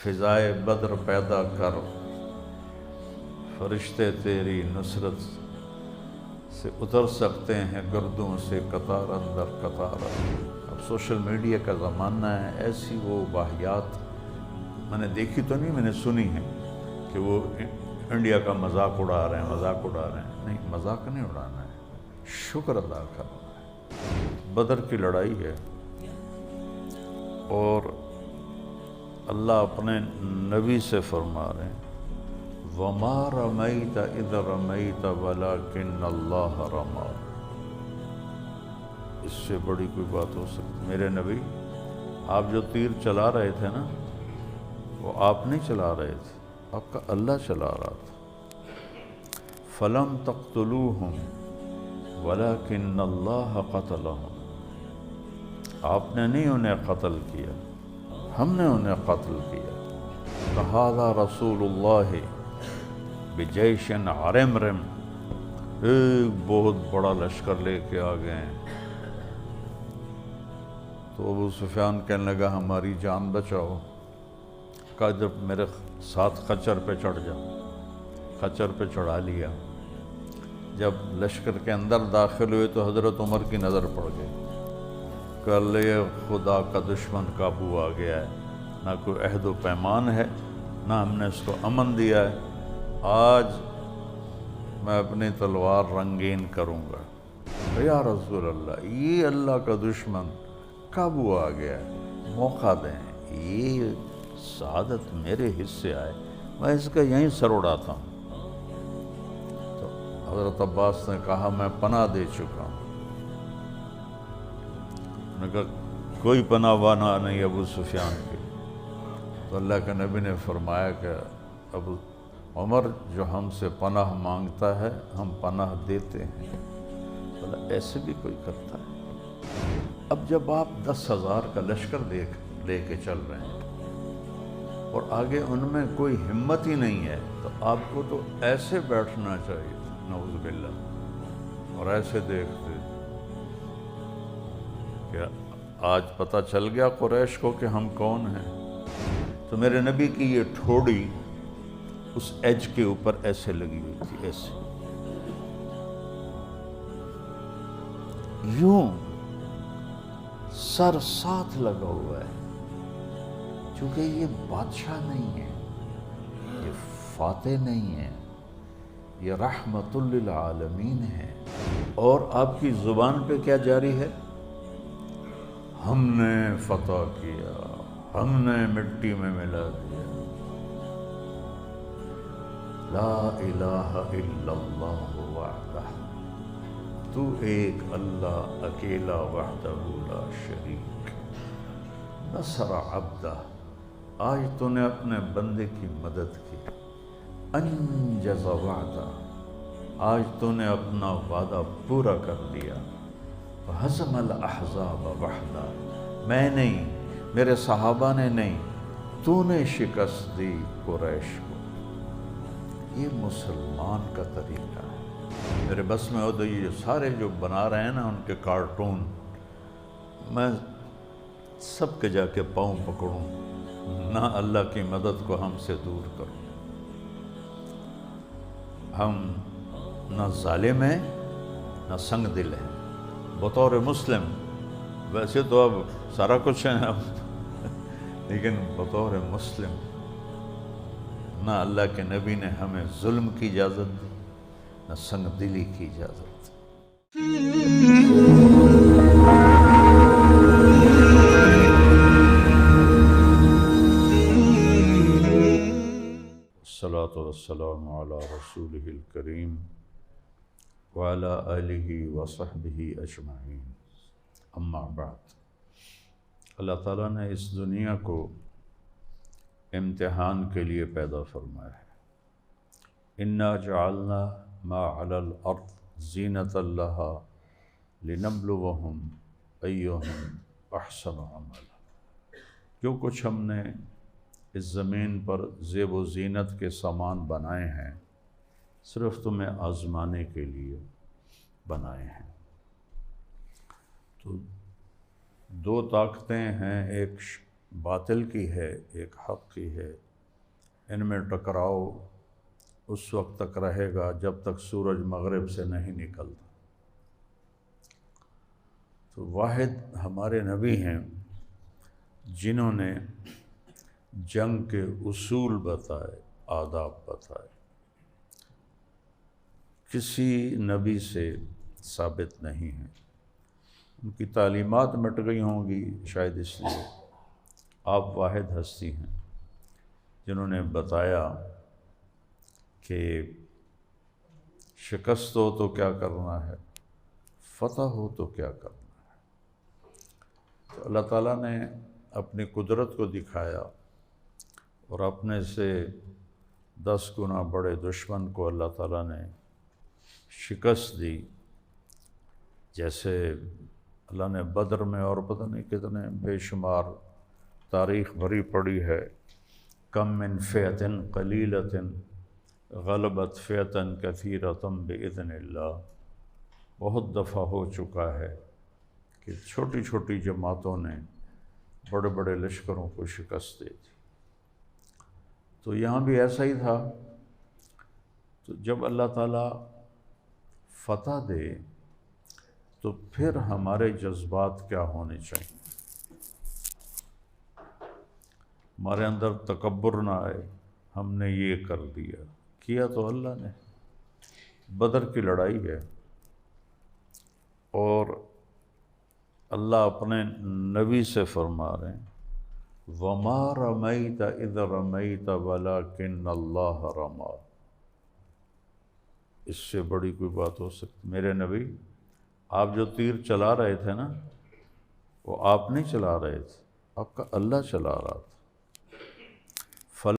فضائے بدر پیدا کر، فرشتے تیری نصرت سے اتر سکتے ہیں گردوں سے قطار اندر قطار۔ اب سوشل میڈیا کا زمانہ ہے، ایسی وہ واقعات میں نے دیکھی تو نہیں، میں نے سنی ہے کہ وہ انڈیا کا مذاق اڑا رہے ہیں، مذاق اڑا رہے ہیں۔ نہیں، مذاق نہیں اڑانا ہے، شکر ادا کرنا ہے۔ بدر کی لڑائی ہے اور اللہ اپنے نبی سے فرما رہے ہیں وَمَا رَمَيْتَ إِذْ رَمَيْتَ وَلَكِنَّ اللَّهَ رَمَى۔ اس سے بڑی کوئی بات ہو سکتی؟ میرے نبی، آپ جو تیر چلا رہے تھے نا، وہ آپ نہیں چلا رہے تھے، آپ کا اللہ چلا رہا تھا۔ فَلَمْ تَقْتُلُوهُمْ وَلَكِنَّ اللَّهَ قَتَلَهُمْ۔ آپ نے نہیں انہیں قتل کیا، ہم نے انہیں قتل کیا۔ فَهَذَا رَسُولُ اللَّهِ بِجَيْشٍ عَرِمْرِمْ، ایک بہت بڑا لشکر لے کے آ گئے ہیں۔ تو ابو سفیان کہنے لگا ہماری جان بچاؤ۔ کہا جب میرے ساتھ خچر پہ چڑھ جا، خچر پہ چڑھا لیا۔ جب لشکر کے اندر داخل ہوئے تو حضرت عمر کی نظر پڑ گئی کہ اللہ خدا کا دشمن قابو آ گیا ہے، نہ کوئی عہد و پیمان ہے، نہ ہم نے اس کو امن دیا ہے۔ آج میں اپنی تلوار رنگین کروں گا۔ یا رسول اللہ، یہ اللہ کا دشمن قابو آ گیا ہے، موقع دیں، یہ سعادت میرے حصے آئے، میں اس کا یہیں سر اڑاتا ہوں۔ تو حضرت عباس نے کہا میں پناہ دے چکا ہوں۔ نے کہا کوئی پناہ وانا نہیں ابو سفیان کی۔ تو اللہ کے نبی نے فرمایا کہ ابو عمر جو ہم سے پناہ مانگتا ہے ہم پناہ دیتے ہیں۔ بولا ایسے بھی کوئی کرتا ہے؟ اب جب آپ 10,000 کا لشکر لے کے چل رہے ہیں اور آگے ان میں کوئی ہمت ہی نہیں ہے، تو آپ کو تو ایسے بیٹھنا چاہیے، نعوذ باللہ، اور ایسے دیکھتے کہ آج پتہ چل گیا قریش کو کہ ہم کون ہیں۔ تو میرے نبی کی یہ ٹھوڑی اس ایج کے اوپر ایسے لگی ہوئی تھی، ایسے یوں سر ساتھ لگا ہوا ہے، چونکہ یہ بادشاہ نہیں ہے، یہ فاتح نہیں ہے، یہ رحمت للعالمین ہے۔ اور آپ کی زبان پہ کیا جاری ہے؟ ہم نے فتح کیا، ہم نے مٹی میں ملا دیا۔ لا الہ الا اللہ وحدہ، تو ایک اللہ اکیلا وحدہ لا شریک، نصر عبدہ، آج تو نے اپنے بندے کی مدد کی، انجز وعدہ، آج تو نے اپنا وعدہ پورا کر دیا، ہزم الاحزاب وحدہ، میں نہیں، میرے صحابہ نے نہیں، تو نے شکست دی قریش کو۔ یہ مسلمان کا طریقہ ہے۔ میرے بس میں ہو تو یہ سارے جو بنا رہے ہیں نا ان کے کارٹون، میں سب کے جا کے پاؤں پکڑوں، نہ اللہ کی مدد کو ہم سے دور کروں۔ ہم نہ ظالم ہیں نہ سنگ دل ہیں بطور مسلم، ویسے تو اب سارا کچھ ہے اب، لیکن بطور مسلم نہ اللہ کے نبی نے ہمیں ظلم کی اجازت دی، نہ سنگ دلی کی اجازت دی۔ الصلاۃ والسلام علی رسولہ الکریم وعلی آلہ وصحبہ اجمعین، اما بعد۔ اللہ تعالیٰ نے اس دنیا کو امتحان کے لیے پیدا فرمایا ہے۔ انا جعلنا ما علی الارض زینۃ لہا لنبلوہم ایہم احسن عملا، جو کچھ ہم نے اس زمین پر زیب و زینت کے سامان بنائے ہیں صرف تمہیں آزمانے کے لیے بنائے ہیں۔ تو دو طاقتیں ہیں، ایک باطل کی ہے ایک حق کی ہے، ان میں ٹکراؤ اس وقت تک رہے گا جب تک سورج مغرب سے نہیں نکلتا۔ تو واحد ہمارے نبی ہیں جنہوں نے جنگ کے اصول بتائے، آداب بتائے، کسی نبی سے ثابت نہیں ہیں۔ ان کی تعلیمات مٹ گئی ہوں گی شاید اس لیے، آپ واحد ہستی ہیں جنہوں نے بتایا کہ شکست ہو تو کیا کرنا ہے، فتح ہو تو کیا کرنا ہے۔ تو اللہ تعالیٰ نے اپنی قدرت کو دکھایا اور اپنے سے 10 گنا بڑے دشمن کو اللہ تعالیٰ نے شکست دی۔ جیسے اللہ نے بدر میں اور پتہ نہیں کتنے بے شمار تاریخ بھری پڑی ہے، کم من فئۃ قلیلۃ غلبت فئۃ کثیرۃ بإذن اللہ، بہت دفعہ ہو چکا ہے کہ چھوٹی چھوٹی جماعتوں نے بڑے بڑے لشکروں کو شکست دی تھی۔ تو یہاں بھی ایسا ہی تھا۔ تو جب اللہ تعالیٰ فتح دے تو پھر ہمارے جذبات کیا ہونے چاہیے؟ ہمارے اندر تکبر نہ آئے، ہم نے یہ کر دیا، کیا تو اللہ نے۔ بدر کی لڑائی ہے اور اللہ اپنے نبی سے فرما رہے ہیں وَمَا رَمَيْتَ إِذْ رَمَيْتَ وَلَكِنَّ اللَّهَ رَمَى۔ اس سے بڑی کوئی بات ہو سکتی؟ میرے نبی، آپ جو تیر چلا رہے تھے نا، وہ آپ نہیں چلا رہے تھے، آپ کا اللہ چلا رہا تھا۔